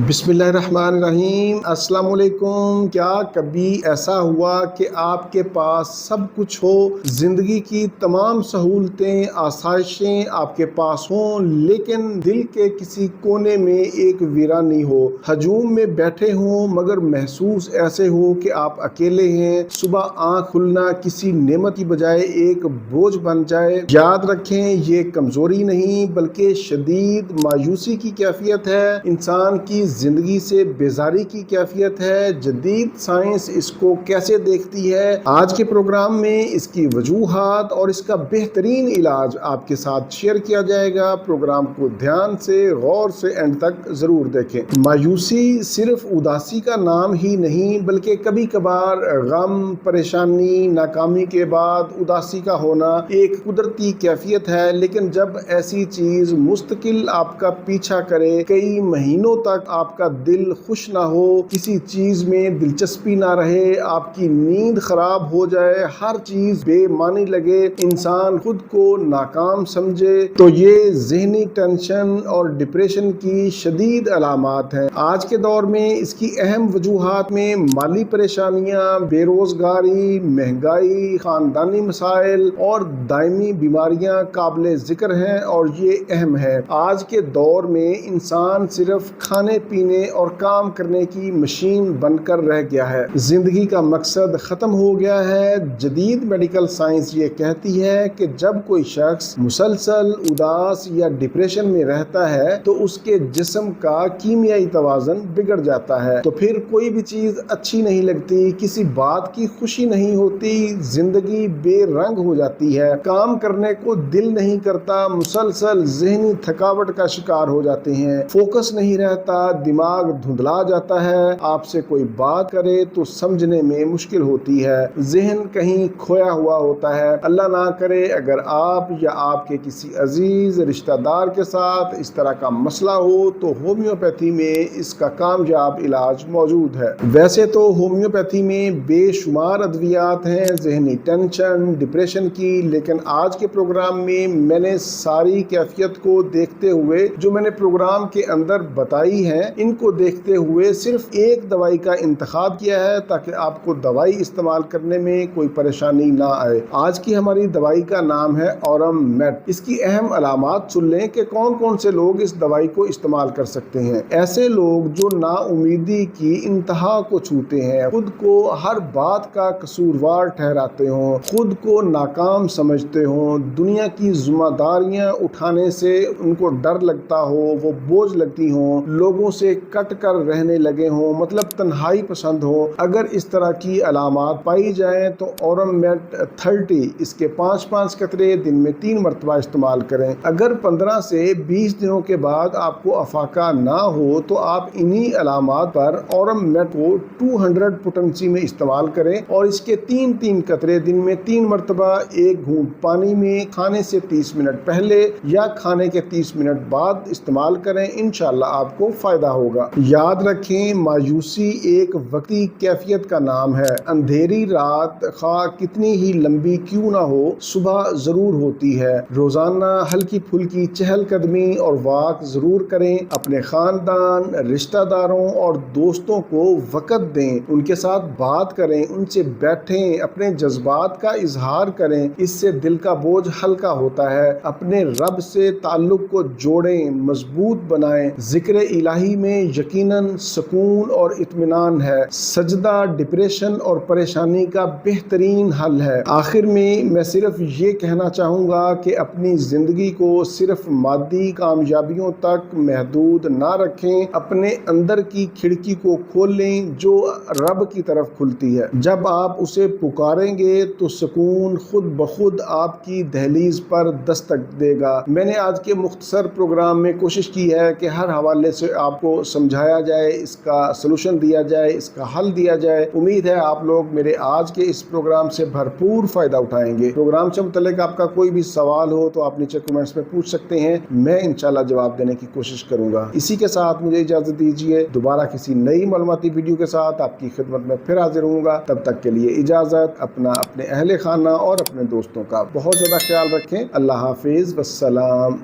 बिस्मिल्लाहिर्रहमानिर्रहीम। अस्सलाम वालेकुम। क्या कभी ऐसा हुआ कि आपके पास सब कुछ हो, ज़िंदगी की तमाम सहूलतें आसाइशें आपके पास हों, लेकिन दिल के किसी कोने में एक वीरानी हो, हजूम में बैठे हों मगर महसूस ऐसे हो कि आप अकेले हैं। सुबह आँख खुलना किसी नेमत की बजाय एक बोझ बन जाए। याद रखें, ये कमज़ोरी नहीं बल्कि शदीद मायूसी की कैफियत है, इंसान की जिंदगी से बेजारी की कैफियत है। जदीद साइंस इसको कैसे देखती है, आज के प्रोग्राम में इसकी वजूहात और इसका बेहतरीन इलाज आपके साथ शेयर किया जाएगा। प्रोग्राम को ध्यान से गौर से एंड तक जरूर देखें। मायूसी सिर्फ उदासी का नाम ही नहीं बल्कि कभी कभार गम, परेशानी, नाकामी के बाद उदासी का होना एक कुदरती कैफियत है। लेकिन जब ऐसी चीज मुस्तकिल आपका पीछा करे, कई महीनों तक आपका दिल खुश ना हो, किसी चीज में दिलचस्पी ना रहे, आपकी नींद खराब हो जाए, हर चीज बेमानी लगे, इंसान खुद को नाकाम समझे, तो ये ज़हनी टेंशन और डिप्रेशन की शदीद अलामात हैं। आज के दौर में इसकी अहम वजूहात में माली परेशानियां, बेरोजगारी, महंगाई, खानदानी मसाइल और दायमी बीमारियां काबिल जिक्र हैं और ये अहम है। आज के दौर में इंसान सिर्फ खाने पीने और काम करने की मशीन बनकर रह गया है। जिंदगी का मकसद खत्म हो गया है। जदीद मेडिकल साइंस ये कहती है कि जब कोई शख्स मुसलसल उदास या डिप्रेशन में रहता है तो उसके जिस्म का कीमियाई तवाज़ुन बिगड़ जाता है, तो फिर कोई भी चीज अच्छी नहीं लगती, किसी बात की खुशी नहीं होती, जिंदगी बेरंग हो जाती है, काम करने को दिल नहीं करता, मुसलसल ज़हनी थकावट का शिकार हो जाते हैं, फोकस नहीं रहता, दिमाग धुंधला जाता है, आपसे कोई बात करे तो समझने में मुश्किल होती है, ज़हन कहीं खोया हुआ होता है। अल्लाह ना करे अगर आप या आपके किसी अजीज रिश्तेदार के साथ इस तरह का मसला हो तो होम्योपैथी में इसका कामयाब इलाज मौजूद है। वैसे तो होम्योपैथी में बेशुमार अद्वियात हैं ज़हनी टेंशन, डिप्रेशन की, लेकिन आज के प्रोग्राम में मैंने सारी कैफियत को देखते हुए जो मैंने प्रोग्राम के अंदर बताई हैं, इनको देखते हुए सिर्फ एक दवाई का इंतखाब किया है ताकि आपको दवाई इस्तेमाल करने में कोई परेशानी ना आए। आज की हमारी दवाई का नाम है औरम मेट। इसकी अहम अलामात सुन लें कि कौन कौन से लोग इस दवाई को इस्तेमाल कर सकते हैं। ऐसे लोग जो नाउमीदी की इंतहा को छूते हैं, खुद को हर बात का कसूरवार ठहराते हों, खुद को नाकाम समझते हों, दुनिया की जिम्मेदारियां उठाने से उनको डर लगता हो, वो बोझ लगती हों, लोगों से कट कर रहने लगे हों, मतलब तन्हाई पसंद हो। अगर इस तरह की अलामात पाई जाएं तो औरम मेट 30 इसके 5-5 कतरे दिन में 3 मरतबा इस्तेमाल करें। अगर 15 से 20 दिनों के बाद आपको अफाका ना हो तो आप इन्हीं अलामात पर औरम मेट को 200 पोटेंसी में इस्तेमाल करें और इसके 3-3 कतरे दिन में 3 मरतबा एक घूंट पानी में खाने से 30 मिनट पहले या खाने के 30 मिनट बाद इस्तेमाल करें। इंशाल्लाह आपको फायदा होगा। याद रखें, मायूसी एक वक्ती कैफियत का नाम है। अंधेरी रात खा कितनी ही लंबी क्यों ना हो, सुबह जरूर होती है। रोजाना हल्की फुल्की चहलकदमी और वॉक जरूर करें। अपने खानदान, रिश्तेदारों और दोस्तों को वक़्त दें, उनके साथ बात करें, उनसे बैठें, अपने जज्बात का इजहार करें, इससे दिल का बोझ हल्का होता है। अपने रब से ताल्लुक को जोड़ें, मजबूत बनाएं। जिक्र इलाही में यकीनन सुकून और इत्मीनान है। सजदा डिप्रेशन और परेशानी का बेहतरीन हल है। आखिर में मैं सिर्फ ये कहना चाहूँगा कि अपनी ज़िंदगी को सिर्फ मादी कामयाबियों तक महदूद ना रखें, अपने अंदर की खिड़की को खोलें जो रब की तरफ खुलती है। जब आप उसे पुकारेंगे तो सुकून खुद ब खुद आपकी दहलीज पर दस्तक देगा। मैंने आज के मुख्तसर प्रोग्राम में कोशिश की है कि हर हवाले से आपको समझाया जाए, इसका सलूशन दिया जाए, इसका हल दिया जाए। उम्मीद है आप लोग मेरे आज के इस प्रोग्राम से भरपूर फ़ायदा उठाएंगे। प्रोग्राम से मुतल्लिक आपका कोई भी सवाल हो तो आप नीचे कमेंट्स में पूछ सकते हैं, मैं इंशाल्लाह जवाब देने की कोशिश करूँगा। इसी के साथ मुझे इजाज़त दीजिए, दोबारा किसी नई मालूमाती वीडियो के साथ आपकी खिदमत में फिर हाजिर होऊंगा। तब तक के लिए इजाज़त। अपना, अपने अहले खाना और अपने दोस्तों का बहुत ज़्यादा ख्याल रखें। अल्लाह हाफिज़, वस्सलाम।